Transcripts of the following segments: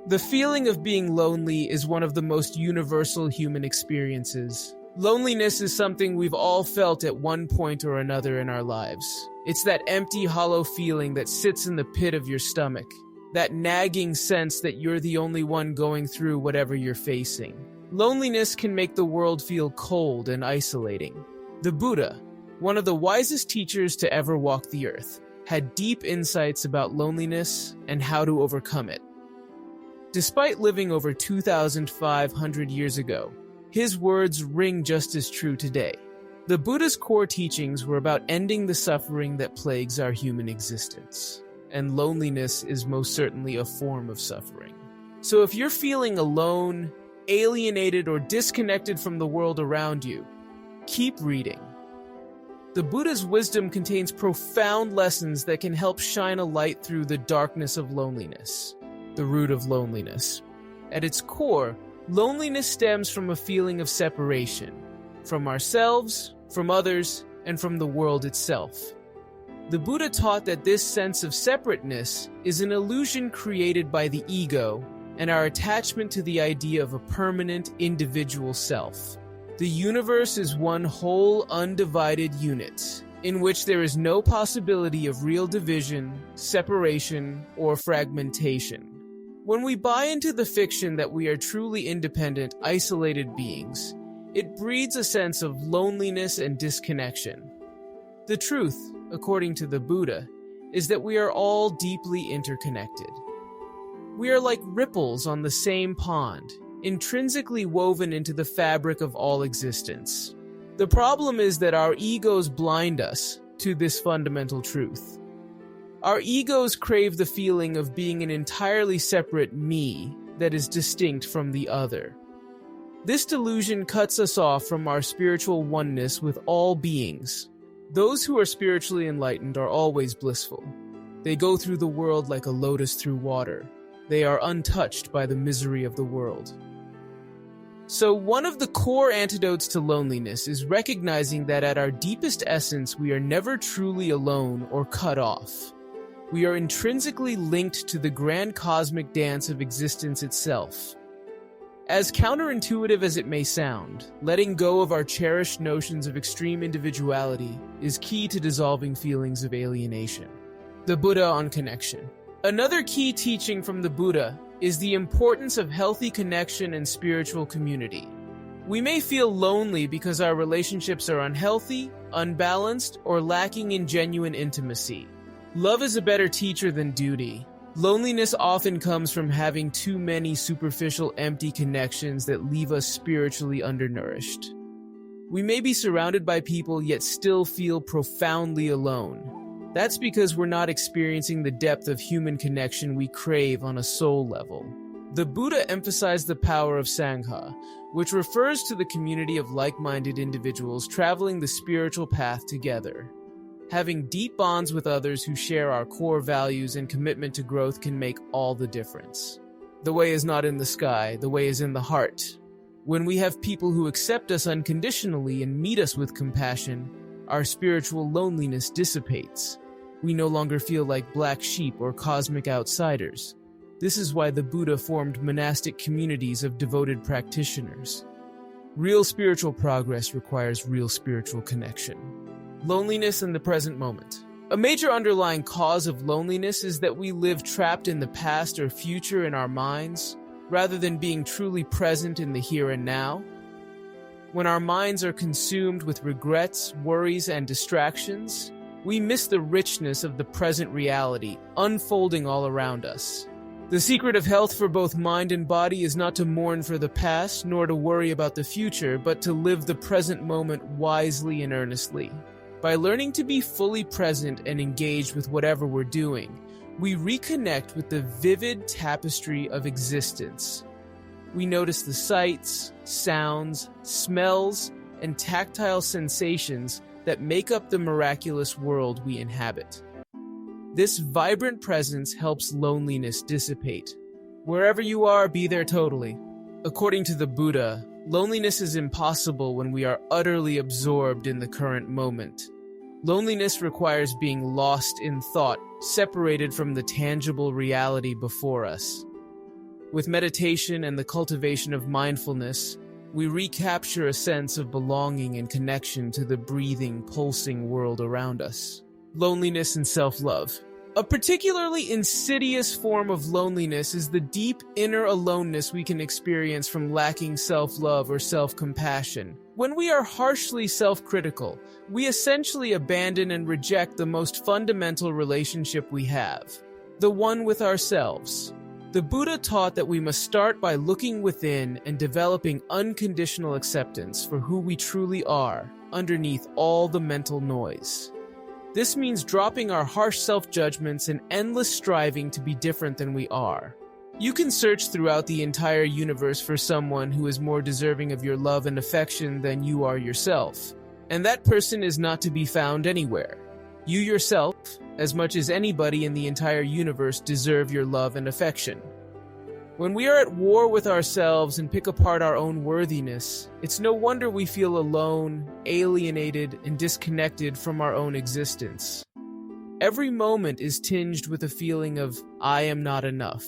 The feeling of being lonely is one of the most universal human experiences. Loneliness is something we've all felt at one point or another in our lives. It's that empty, hollow feeling that sits in the pit of your stomach. That nagging sense that you're the only one going through whatever you're facing. Loneliness can make the world feel cold and isolating. The Buddha, one of the wisest teachers to ever walk the earth, had deep insights about loneliness and how to overcome it. Despite living over 2,500 years ago, his words ring just as true today. The Buddha's core teachings were about ending the suffering that plagues our human existence. And loneliness is most certainly a form of suffering. So if you're feeling alone, alienated, or disconnected from the world around you, keep reading. The Buddha's wisdom contains profound lessons that can help shine a light through the darkness of loneliness, the root of loneliness. At its core, loneliness stems from a feeling of separation, from ourselves, from others, and from the world itself. The Buddha taught that this sense of separateness is an illusion created by the ego and our attachment to the idea of a permanent individual self. The universe is one whole undivided unit, in which there is no possibility of real division, separation, or fragmentation. When we buy into the fiction that we are truly independent, isolated beings, it breeds a sense of loneliness and disconnection. The truth, according to the Buddha, is that we are all deeply interconnected. We are like ripples on the same pond, intrinsically woven into the fabric of all existence. The problem is that our egos blind us to this fundamental truth. Our egos crave the feeling of being an entirely separate me that is distinct from the other. This delusion cuts us off from our spiritual oneness with all beings. Those who are spiritually enlightened are always blissful. They go through the world like a lotus through water. They are untouched by the misery of the world. So one of the core antidotes to loneliness is recognizing that at our deepest essence, we are never truly alone or cut off. We are intrinsically linked to the grand cosmic dance of existence itself. As counterintuitive as it may sound, letting go of our cherished notions of extreme individuality is key to dissolving feelings of alienation. The Buddha on connection. Another key teaching from the Buddha is the importance of healthy connection and spiritual community. We may feel lonely because our relationships are unhealthy, unbalanced, or lacking in genuine intimacy. Love is a better teacher than duty. Loneliness often comes from having too many superficial, empty connections that leave us spiritually undernourished. We may be surrounded by people yet still feel profoundly alone. That's because we're not experiencing the depth of human connection we crave on a soul level. The Buddha emphasized the power of Sangha, which refers to the community of like-minded individuals traveling the spiritual path together. Having deep bonds with others who share our core values and commitment to growth can make all the difference. The way is not in the sky, the way is in the heart. When we have people who accept us unconditionally and meet us with compassion, our spiritual loneliness dissipates. We no longer feel like black sheep or cosmic outsiders. This is why the Buddha formed monastic communities of devoted practitioners. Real spiritual progress requires real spiritual connection. Loneliness in the present moment. A major underlying cause of loneliness is that we live trapped in the past or future in our minds, rather than being truly present in the here and now. When our minds are consumed with regrets, worries, and distractions, we miss the richness of the present reality unfolding all around us. The secret of health for both mind and body is not to mourn for the past, nor to worry about the future, but to live the present moment wisely and earnestly. By learning to be fully present and engaged with whatever we're doing, we reconnect with the vivid tapestry of existence. We notice the sights, sounds, smells, and tactile sensations that make up the miraculous world we inhabit. This vibrant presence helps loneliness dissipate. Wherever you are, be there totally. According to the Buddha, loneliness is impossible when we are utterly absorbed in the current moment. Loneliness requires being lost in thought, separated from the tangible reality before us. With meditation and the cultivation of mindfulness, we recapture a sense of belonging and connection to the breathing, pulsing world around us. Loneliness and self-love. A particularly insidious form of loneliness is the deep inner aloneness we can experience from lacking self-love or self-compassion. When we are harshly self-critical, we essentially abandon and reject the most fundamental relationship we have, the one with ourselves. The Buddha taught that we must start by looking within and developing unconditional acceptance for who we truly are, underneath all the mental noise. This means dropping our harsh self-judgments and endless striving to be different than we are. You can search throughout the entire universe for someone who is more deserving of your love and affection than you are yourself, and that person is not to be found anywhere. You yourself, as much as anybody in the entire universe, deserve your love and affection. When we are at war with ourselves and pick apart our own worthiness, it's no wonder we feel alone, alienated, and disconnected from our own existence. Every moment is tinged with a feeling of, I am not enough.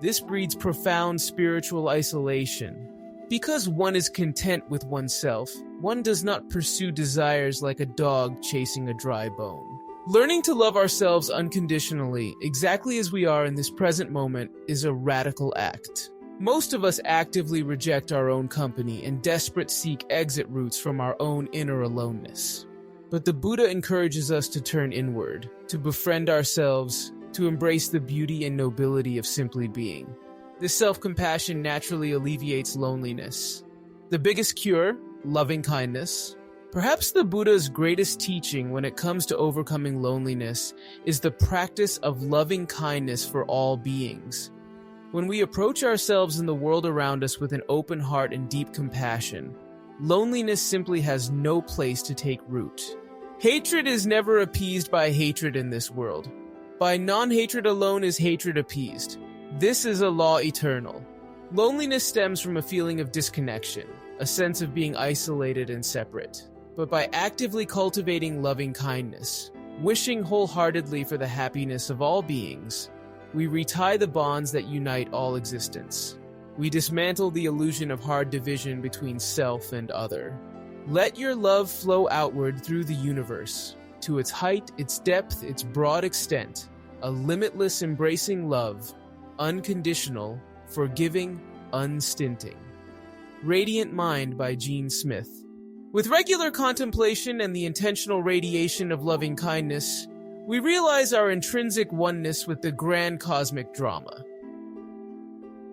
This breeds profound spiritual isolation. Because one is content with oneself, one does not pursue desires like a dog chasing a dry bone. Learning to love ourselves unconditionally, exactly as we are in this present moment, is a radical act. Most of us actively reject our own company and desperate seek exit routes from our own inner aloneness. But the Buddha encourages us to turn inward, to befriend ourselves, to embrace the beauty and nobility of simply being. This self-compassion naturally alleviates loneliness. The biggest cure, loving kindness. Perhaps the Buddha's greatest teaching when it comes to overcoming loneliness is the practice of loving kindness for all beings. When we approach ourselves and the world around us with an open heart and deep compassion, loneliness simply has no place to take root. Hatred is never appeased by hatred in this world. By non-hatred alone is hatred appeased. This is a law eternal. Loneliness stems from a feeling of disconnection, a sense of being isolated and separate. But by actively cultivating loving kindness, wishing wholeheartedly for the happiness of all beings, we retie the bonds that unite all existence. We dismantle the illusion of hard division between self and other. Let your love flow outward through the universe, to its height, its depth, its broad extent, a limitless embracing love, unconditional, forgiving, unstinting. Radiant Mind by Gene Smith. With regular contemplation and the intentional radiation of loving kindness, we realize our intrinsic oneness with the grand cosmic drama.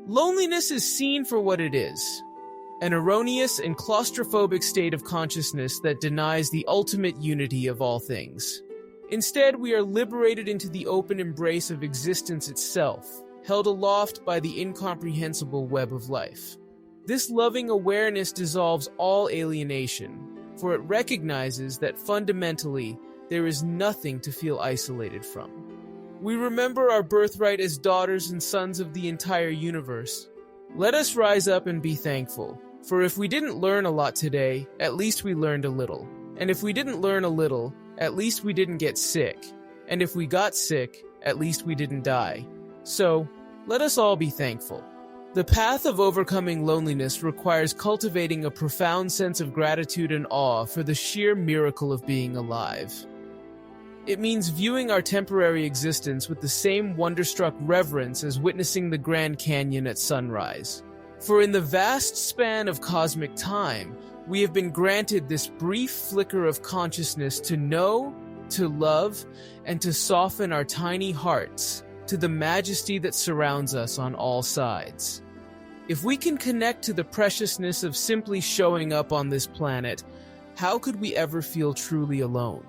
Loneliness is seen for what it is, an erroneous and claustrophobic state of consciousness that denies the ultimate unity of all things. Instead, we are liberated into the open embrace of existence itself, held aloft by the incomprehensible web of life. This loving awareness dissolves all alienation, for it recognizes that fundamentally there is nothing to feel isolated from. We remember our birthright as daughters and sons of the entire universe. Let us rise up and be thankful, for if we didn't learn a lot today, at least we learned a little. And if we didn't learn a little, at least we didn't get sick. And if we got sick, at least we didn't die. So, let us all be thankful. The path of overcoming loneliness requires cultivating a profound sense of gratitude and awe for the sheer miracle of being alive. It means viewing our temporary existence with the same wonderstruck reverence as witnessing the Grand Canyon at sunrise. For in the vast span of cosmic time, we have been granted this brief flicker of consciousness to know, to love, and to soften our tiny hearts to the majesty that surrounds us on all sides. If we can connect to the preciousness of simply showing up on this planet, how could we ever feel truly alone?